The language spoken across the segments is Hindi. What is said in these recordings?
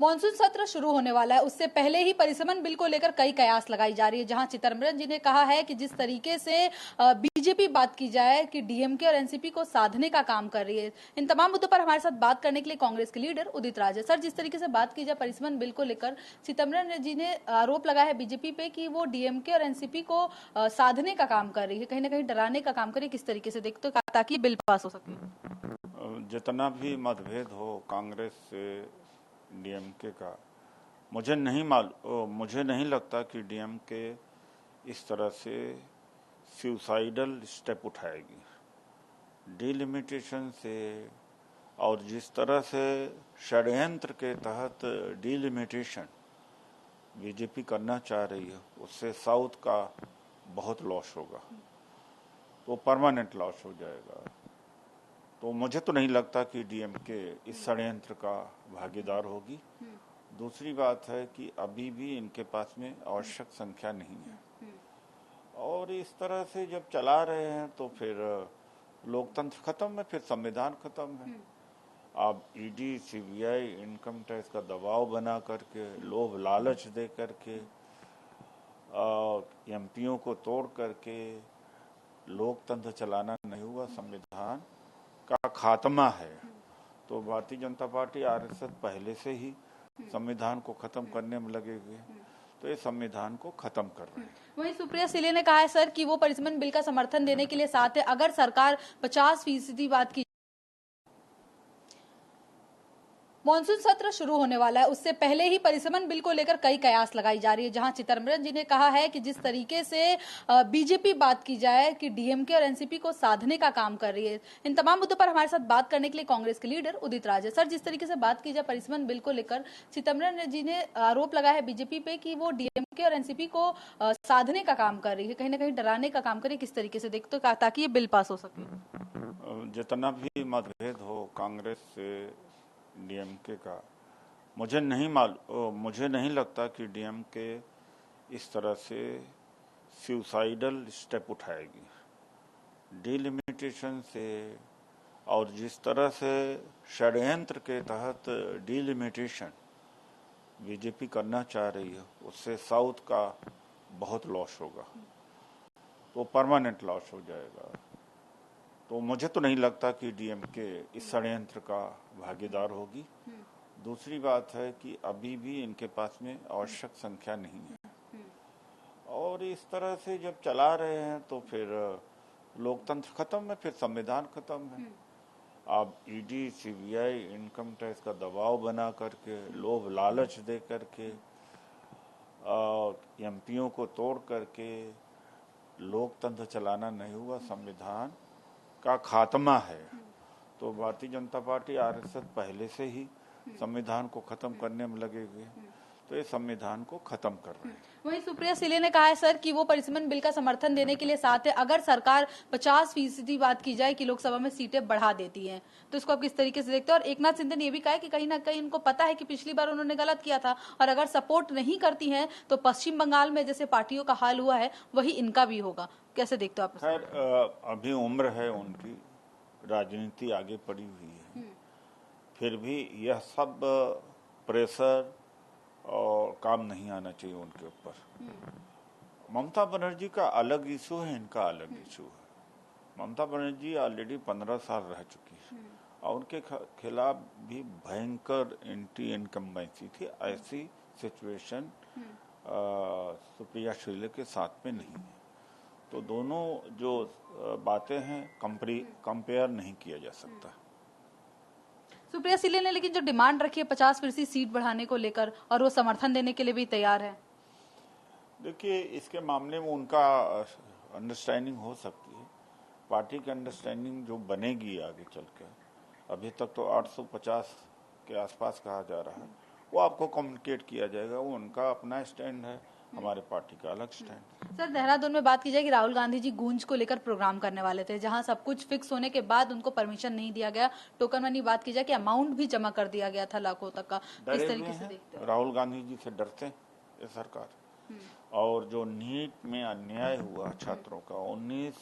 मॉनसून सत्र शुरू होने वाला है, उससे पहले ही परिसमन बिल को लेकर कई कयास लगाई जा रही है। जहां चिदम्बरम जी ने कहा है कि जिस तरीके से बीजेपी बात की जाए कि डीएमके और एनसीपी को साधने का काम कर रही है। इन तमाम मुद्दों पर हमारे साथ बात करने के लिए कांग्रेस के लीडर उदित राज है। सर, जिस तरीके से बात की जाए परिसमन बिल को लेकर, चिदम्बरम जी ने आरोप लगाया है बीजेपी पे कि वो डीएमके और एनसीपी को साधने का काम कर रही है, कहीं ना कहीं डराने का काम कर रही है। किस तरीके से देखते हो ताकि बिल पास हो सके? जितना भी मतभेद हो कांग्रेस से डीएमके का, मुझे नहीं लगता कि डीएमके इस तरह से सुसाइडल स्टेप उठाएगी। डिलिमिटेशन से और जिस तरह से षड्यंत्र के तहत डिलिमिटेशन बीजेपी करना चाह रही है, उससे साउथ का बहुत लॉस होगा, तो परमानेंट लॉस हो जाएगा। तो मुझे तो नहीं लगता कि डीएमके इस षड्यंत्र का भागीदार होगी। दूसरी बात है कि अभी भी इनके पास में आवश्यक संख्या नहीं है, और इस तरह से जब चला रहे हैं तो फिर लोकतंत्र खत्म है, फिर संविधान खत्म है। अब ईडी, सीबीआई, इनकम टैक्स का दबाव बना करके, लोभ लालच दे करके, एमपीओ को तोड़ करके लोकतंत्र चलाना नहीं हुआ, संविधान का खात्मा है। तो भारतीय जनता पार्टी, आरएसएस पहले से ही संविधान को खत्म करने में लगे हुए हैं, तो ये संविधान को खत्म कर रहे हैं। वहीं सुप्रिया सुले ने कहा है सर कि वो परिसमन बिल का समर्थन देने के लिए साथ है अगर सरकार 50% बात की। मॉनसून सत्र शुरू होने वाला है, उससे पहले ही परिसमन बिल को लेकर कई कयास लगाई जा रही है। जहां चिदम्बरम जी ने कहा है कि जिस तरीके से बीजेपी बात की जाए कि डीएमके और एनसीपी को साधने का काम कर रही है। इन तमाम मुद्दों पर हमारे साथ बात करने के लिए कांग्रेस के लीडर उदित राज है। सर, जिस तरीके से बात की जाए परिसमन बिल को लेकर, चिदम्बरम जी ने आरोप लगाया है बीजेपी पे कि वो डीएमके और एनसीपी को साधने का काम कर रही है, कहीं ना कहीं डराने का काम कर रही है। किस तरीके से देखते हो ताकि ये बिल पास हो सके? जितना भी मतभेद हो कांग्रेस से डीएमके का, मुझे नहीं लगता कि डीएमके इस तरह से सुसाइडल स्टेप उठाएगी। डिलिमिटेशन से और जिस तरह से षड्यंत्र के तहत डिलिमिटेशन बीजेपी करना चाह रही है, उससे साउथ का बहुत लॉस होगा, तो परमानेंट लॉस हो जाएगा। तो मुझे तो नहीं लगता कि डीएमके इस षड्यंत्र का भागीदार होगी। दूसरी बात है कि अभी भी इनके पास में आवश्यक संख्या नहीं है, और इस तरह से जब चला रहे हैं तो फिर लोकतंत्र खत्म है, फिर संविधान खत्म है। अब ईडी, सीबीआई, इनकम टैक्स का दबाव बना करके, लोभ लालच दे करके, एमपीओ को तोड़ करके लोकतंत्र चलाना नहीं हुआ, संविधान का खात्मा है। तो भारतीय जनता पार्टी, आरएसएस पहले से ही संविधान को खत्म करने में लगे हुए हैं, तो ये संविधान को खत्म कर रहे हैं। वहीं सुप्रिया सुले ने कहा है सर कि वो परिसमन बिल का समर्थन देने के लिए साथ है अगर सरकार 50% बात की जाए कि लोकसभा में सीटें बढ़ा देती है। तो इसको आप किस तरीके से देखते हैं? और एकनाथ शिंदे ने ये भी कहा है कि कहीं ना कहीं उनको पता है कि पिछली बार उन्होंने गलत किया था, और अगर सपोर्ट नहीं करती है तो पश्चिम बंगाल में जैसे पार्टियों का हाल हुआ है वही इनका भी होगा। कैसे देखते हो आप? खैर, अभी उम्र है उनकी, राजनीति आगे पड़ी हुई है, फिर भी यह सब प्रेशर और काम नहीं आना चाहिए उनके ऊपर। ममता बनर्जी का अलग इशू है, इनका अलग इशू है। ममता बनर्जी ऑलरेडी 15 साल रह चुकी है, और उनके खिलाफ भी भयंकर एंटी इनकम्बेंसी थी। ऐसी सिचुएशन सुप्रिया सुले के साथ में नहीं है। तो दोनों जो बातें हैं कंपेयर नहीं किया जा सकता। सुप्रिया सुले ने लेकिन जो डिमांड रखी है 50% सीट बढ़ाने को लेकर, और वो समर्थन देने के लिए भी तैयार है। देखिए, इसके मामले में उनका अंडरस्टैंडिंग हो सकती है, पार्टी की अंडरस्टैंडिंग जो बनेगी आगे चल के। अभी तक तो 850 के आसपास कहा जा रहा है, वो आपको कम्युनिकेट किया जाएगा। वो उनका अपना स्टैंड है, हमारे पार्टी का अलग स्टैंड। सर, देहरादून में बात की जाए कि राहुल गांधी जी गूंज को लेकर प्रोग्राम करने वाले थे, जहां सब कुछ फिक्स होने के बाद उनको परमिशन नहीं दिया गया। टोकन मनी बात की जाए कि अमाउंट भी जमा कर दिया गया था लाखों तक का। किस तरीके से देखते हैं? राहुल गांधी जी से डरते ये सरकार। और जो नीट में अन्याय हुआ छात्रों का, 19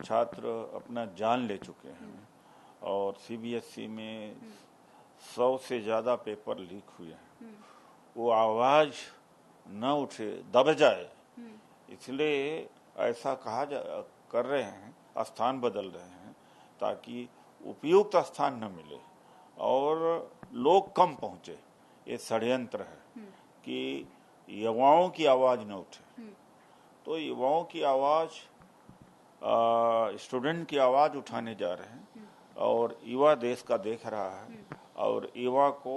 छात्र अपना जान ले चुके हैं, और सीबीएसई में 100 से ज्यादा पेपर लीक हुए हैं। वो आवाज न उठे, दब जाए, इसलिए ऐसा कर रहे हैं, स्थान बदल रहे हैं ताकि उपयुक्त स्थान न मिले और लोग कम पहुंचे। ये षड्यंत्र है कि युवाओं की आवाज न उठे। तो युवाओं की आवाज, स्टूडेंट की आवाज उठाने जा रहे हैं और युवा देश का देख रहा है और युवा को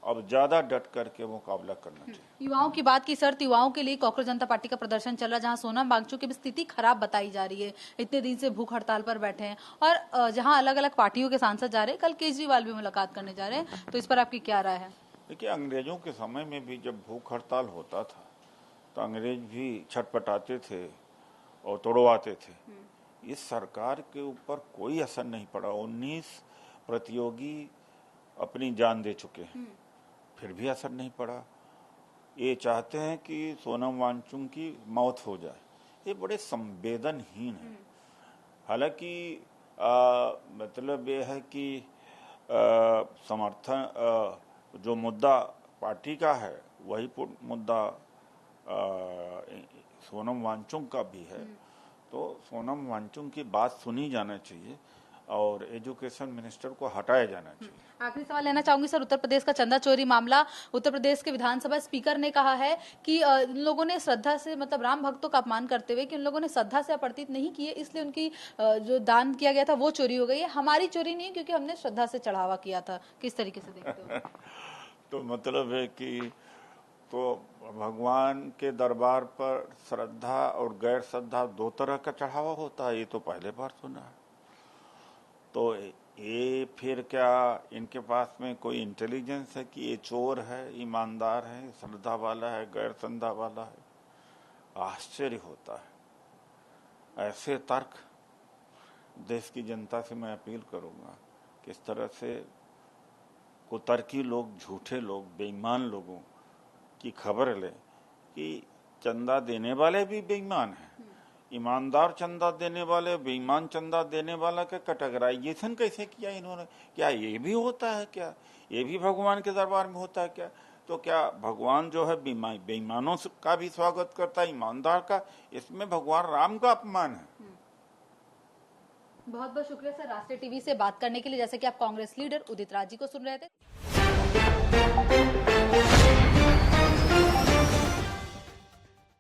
अब ज्यादा डट करके मुकाबला करना चाहिए। युवाओं की बात की शर्त, युवाओं के लिए कांग्रेस जनता पार्टी का प्रदर्शन चल रहा है, जहां सोनम वांगचुक की स्थिति खराब बताई जा रही है, इतने दिन से भूख हड़ताल पर बैठे हैं और जहां अलग अलग पार्टियों के सांसद जा रहे हैं, कल केजरीवाल भी मुलाकात करने जा रहे हैं, तो इस पर आपकी क्या राय है? देखिए, अंग्रेजों के समय में भी जब भूख हड़ताल होता था तो अंग्रेज भी छटपटाते थे और तोड़वाते थे। इस सरकार के ऊपर कोई असर नहीं पड़ा। 19 प्रतियोगी अपनी जान दे चुके हैं, फिर भी असर नहीं पड़ा। ये चाहते हैं कि सोनम वांगचुक की मौत हो जाए। ये बड़े संवेदनहीन है। हालांकि मतलब ये है कि समर्थन जो मुद्दा पार्टी का है वही मुद्दा सोनम वांगचुक का भी है। तो सोनम वांगचुक की बात सुनी जाना चाहिए और एजुकेशन मिनिस्टर को हटाया जाना चाहिए। आखिरी सवाल लेना चाहूंगी सर, उत्तर प्रदेश का चंदा चोरी मामला, उत्तर प्रदेश के विधानसभा स्पीकर ने कहा है कि उन लोगों ने श्रद्धा से, मतलब राम भक्तों का अपमान करते हुए कि उन लोगों ने श्रद्धा से अपरिचित नहीं किए, इसलिए उनकी जो दान किया गया था वो चोरी हो गई है। हमारी चोरी नहीं, क्योंकि हमने श्रद्धा से चढ़ावा किया था। किस तरीके से देखते हो? तो मतलब है कि तो भगवान के दरबार पर श्रद्धा और गैर श्रद्धा दो तरह का चढ़ावा होता है, ये तो पहले बार सुना है। तो ये फिर क्या इनके पास में कोई इंटेलिजेंस है कि ये चोर है, ईमानदार है, श्रद्धा वाला है, गैर श्रद्धा वाला है? आश्चर्य होता है। ऐसे तर्क, देश की जनता से मैं अपील करूंगा कि इस तरह से कुतर्की लोग, झूठे लोग, बेईमान लोगों की खबर ले कि चंदा देने वाले भी बेईमान हैं, ईमानदार चंदा देने वाले, बेईमान चंदा देने वाला का कैटेगराइजेशन कैसे किया इन्होंने? क्या ये भी होता है? क्या ये भी भगवान के दरबार में होता है क्या? तो क्या भगवान जो है बेईमानों का भी स्वागत करता है, ईमानदार का? इसमें भगवान राम का अपमान है। बहुत बहुत शुक्रिया सर, राष्ट्रीय टीवी से बात करने के लिए। जैसे कि आप कांग्रेस लीडर उदित राज जी को सुन रहे थे।